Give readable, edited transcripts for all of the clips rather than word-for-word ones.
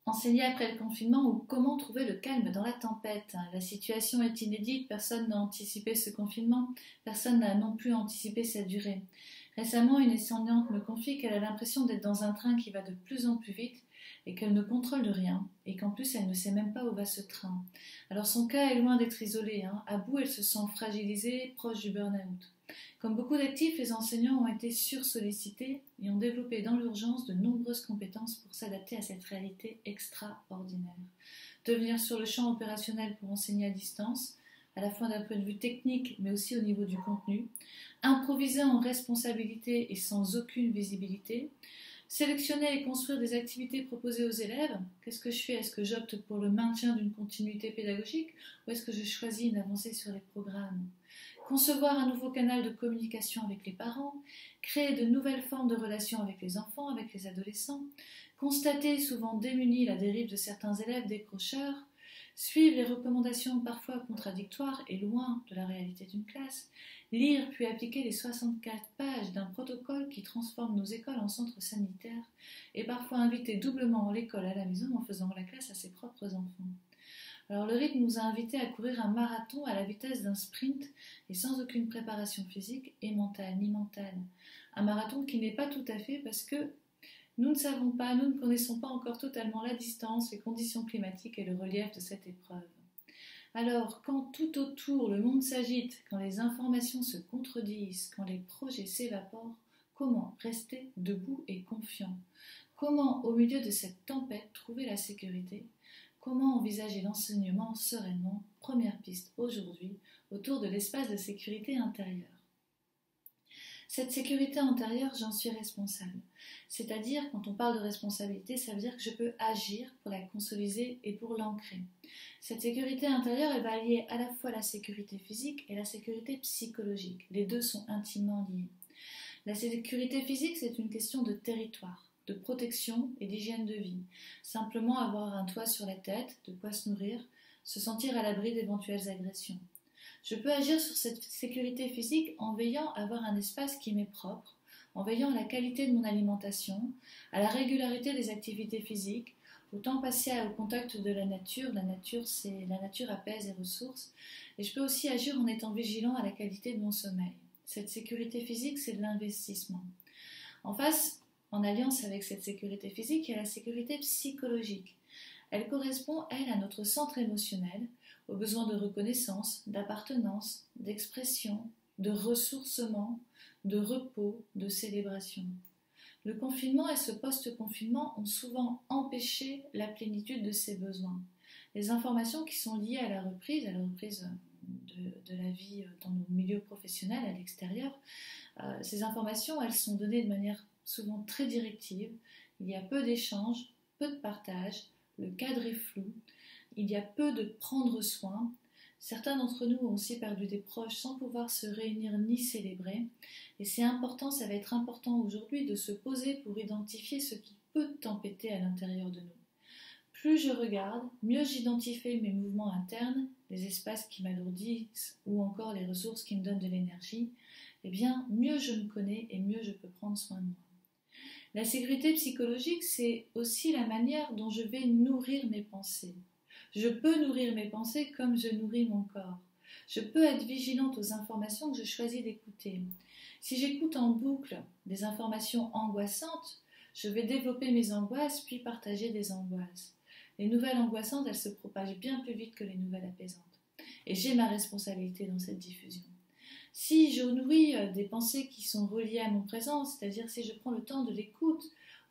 Enseigner après le confinement ou comment trouver le calme dans la tempête. La situation est inédite, personne n'a anticipé ce confinement, personne n'a non plus anticipé sa durée. Récemment, une enseignante me confie qu'elle a l'impression d'être dans un train qui va de plus en plus vite et qu'elle ne contrôle rien et qu'en plus elle ne sait même pas où va ce train. Alors son cas est loin d'être isolé, hein. À bout, elle se sent fragilisée, proche du burn-out. Comme beaucoup d'actifs, les enseignants ont été sursollicités et ont développé dans l'urgence de nombreuses compétences pour s'adapter à cette réalité extraordinaire. Devenir sur le champ opérationnel pour enseigner à distance, à la fois d'un point de vue technique mais aussi au niveau du contenu, improviser en responsabilité et sans aucune visibilité, sélectionner et construire des activités proposées aux élèves. Qu'est-ce que je fais? Est-ce que j'opte pour le maintien d'une continuité pédagogique ou est-ce que je choisis une avancée sur les programmes? Concevoir un nouveau canal de communication avec les parents, créer de nouvelles formes de relations avec les enfants, avec les adolescents, constater souvent démunis la dérive de certains élèves décrocheurs, suivre les recommandations parfois contradictoires et loin de la réalité d'une classe, lire puis appliquer les 64 pages d'un protocole qui transforme nos écoles en centres sanitaires et parfois inviter doublement l'école à la maison en faisant la classe à ses propres enfants. Alors le rythme nous a invités à courir un marathon à la vitesse d'un sprint et sans aucune préparation physique et mentale, ni mentale. Un marathon qui n'est pas tout à fait parce que nous ne savons pas, nous ne connaissons pas encore totalement la distance, les conditions climatiques et le relief de cette épreuve. Alors, quand tout autour le monde s'agite, quand les informations se contredisent, quand les projets s'évaporent, comment rester debout et confiant? Comment, au milieu de cette tempête, trouver la sécurité? Comment envisager l'enseignement sereinement? Première piste aujourd'hui, autour de l'espace de sécurité intérieure. Cette sécurité intérieure, j'en suis responsable. C'est-à-dire, quand on parle de responsabilité, ça veut dire que je peux agir pour la consolider et pour l'ancrer. Cette sécurité intérieure, elle va allier à la fois la sécurité physique et la sécurité psychologique. Les deux sont intimement liés. La sécurité physique, c'est une question de territoire, de protection et d'hygiène de vie. Simplement avoir un toit sur la tête, de quoi se nourrir, se sentir à l'abri d'éventuelles agressions. Je peux agir sur cette sécurité physique en veillant à avoir un espace qui m'est propre, en veillant à la qualité de mon alimentation, à la régularité des activités physiques, au temps passé au contact de la nature. La nature apaise et ressource. Et je peux aussi agir en étant vigilant à la qualité de mon sommeil. Cette sécurité physique, c'est de l'investissement. En face, en alliance avec cette sécurité physique, il y a la sécurité psychologique. Elle correspond, elle, à notre centre émotionnel, aux besoins de reconnaissance, d'appartenance, d'expression, de ressourcement, de repos, de célébration. Le confinement et ce post-confinement ont souvent empêché la plénitude de ces besoins. Les informations qui sont liées à la reprise de la vie dans nos milieux professionnels à l'extérieur, ces informations, elles sont données de manière souvent très directive. Il y a peu d'échanges, peu de partage, le cadre est flou, il y a peu de prendre soin. Certains d'entre nous ont aussi perdu des proches sans pouvoir se réunir ni célébrer. Et c'est important, ça va être important aujourd'hui de se poser pour identifier ce qui peut tempêter à l'intérieur de nous. Plus je regarde, mieux j'identifie mes mouvements internes, les espaces qui m'alourdissent ou encore les ressources qui me donnent de l'énergie, et bien mieux je me connais et mieux je peux prendre soin de moi. La sécurité psychologique, c'est aussi la manière dont je vais nourrir mes pensées. Je peux nourrir mes pensées comme je nourris mon corps. Je peux être vigilante aux informations que je choisis d'écouter. Si j'écoute en boucle des informations angoissantes, je vais développer mes angoisses puis partager des angoisses. Les nouvelles angoissantes, elles se propagent bien plus vite que les nouvelles apaisantes. Et j'ai ma responsabilité dans cette diffusion. Si je nourris des pensées qui sont reliées à mon présent, c'est-à-dire si je prends le temps de l'écoute,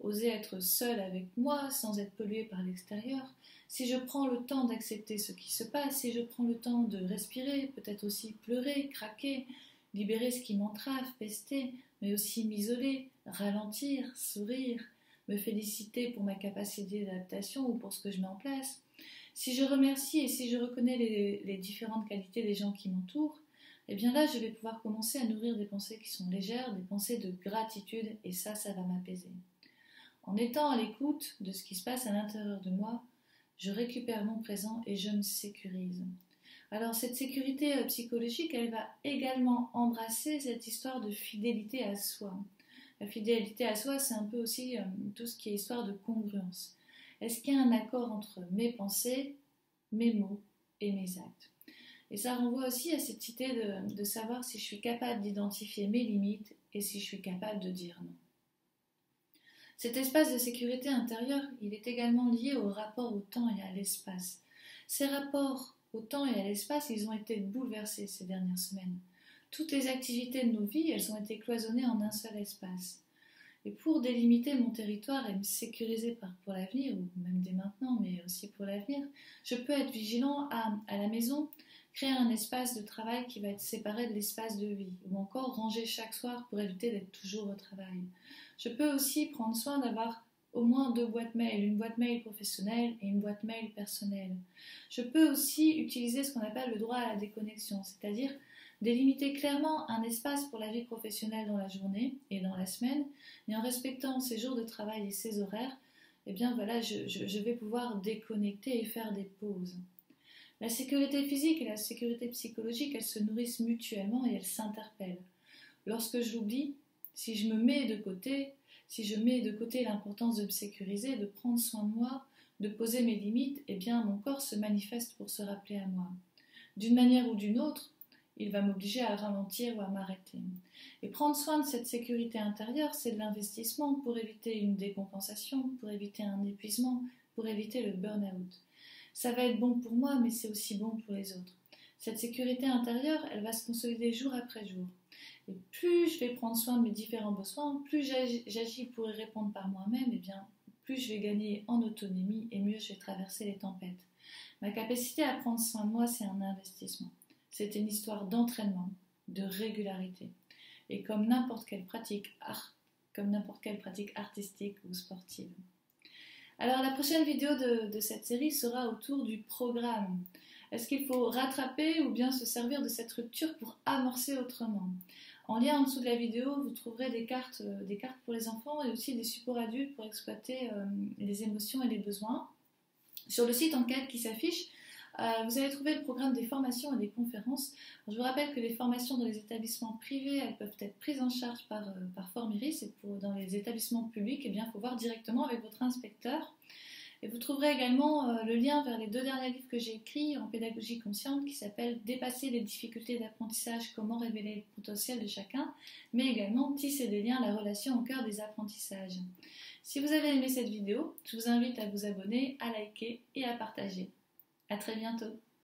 oser être seule avec moi sans être polluée par l'extérieur, si je prends le temps d'accepter ce qui se passe, si je prends le temps de respirer, peut-être aussi pleurer, craquer, libérer ce qui m'entrave, pester, mais aussi m'isoler, ralentir, sourire, me féliciter pour ma capacité d'adaptation ou pour ce que je mets en place, si je remercie et si je reconnais les différentes qualités des gens qui m'entourent, et bien là, je vais pouvoir commencer à nourrir des pensées qui sont légères, des pensées de gratitude, et ça va m'apaiser. En étant à l'écoute de ce qui se passe à l'intérieur de moi, je récupère mon présent et je me sécurise. Alors cette sécurité psychologique, elle va également embrasser cette histoire de fidélité à soi. La fidélité à soi, c'est un peu aussi tout ce qui est histoire de congruence. Est-ce qu'il y a un accord entre mes pensées, mes mots et mes actes? Et ça renvoie aussi à cette idée de savoir si je suis capable d'identifier mes limites et si je suis capable de dire non. Cet espace de sécurité intérieure, il est également lié au rapport au temps et à l'espace. Ces rapports au temps et à l'espace, ils ont été bouleversés ces dernières semaines. Toutes les activités de nos vies, elles ont été cloisonnées en un seul espace. Et pour délimiter mon territoire et me sécuriser pour l'avenir, ou même dès maintenant, mais aussi pour l'avenir, je peux être vigilant à la maison, créer un espace de travail qui va être séparé de l'espace de vie, ou encore ranger chaque soir pour éviter d'être toujours au travail. Je peux aussi prendre soin d'avoir au moins 2 boîtes mail, une boîte mail professionnelle et une boîte mail personnelle. Je peux aussi utiliser ce qu'on appelle le droit à la déconnexion, c'est-à-dire délimiter clairement un espace pour la vie professionnelle dans la journée et dans la semaine, et en respectant ses jours de travail et ses horaires, eh bien voilà, je vais pouvoir déconnecter et faire des pauses. La sécurité physique et la sécurité psychologique, elles se nourrissent mutuellement et elles s'interpellent. Lorsque je l'oublie, si je mets de côté l'importance de me sécuriser, de prendre soin de moi, de poser mes limites, eh bien mon corps se manifeste pour se rappeler à moi. D'une manière ou d'une autre, il va m'obliger à ralentir ou à m'arrêter. Et prendre soin de cette sécurité intérieure, c'est de l'investissement pour éviter une décompensation, pour éviter un épuisement, pour éviter le burn-out. Ça va être bon pour moi, mais c'est aussi bon pour les autres. Cette sécurité intérieure, elle va se consolider jour après jour. Et plus je vais prendre soin de mes différents besoins, plus j'agis pour y répondre par moi-même, et bien plus je vais gagner en autonomie et mieux je vais traverser les tempêtes. Ma capacité à prendre soin de moi, c'est un investissement. C'est une histoire d'entraînement, de régularité. Et comme n'importe quelle pratique artistique ou sportive. Alors la prochaine vidéo de cette série sera autour du programme. Est-ce qu'il faut rattraper ou bien se servir de cette rupture pour amorcer autrement? En lien en dessous de la vidéo, vous trouverez des cartes pour les enfants et aussi des supports adultes pour exploiter les émotions et les besoins. Sur le site Enquête qui s'affiche, vous allez trouver le programme des formations et des conférences. Je vous rappelle que les formations dans les établissements privés, elles peuvent être prises en charge par Formiris, et dans les établissements publics, il faut voir directement avec votre inspecteur. Et vous trouverez également le lien vers les 2 derniers livres que j'ai écrits en pédagogie consciente qui s'appellent Dépasser les difficultés d'apprentissage, comment révéler le potentiel de chacun, mais également Tisser des liens, la relation au cœur des apprentissages. Si vous avez aimé cette vidéo, je vous invite à vous abonner, à liker et à partager. À très bientôt.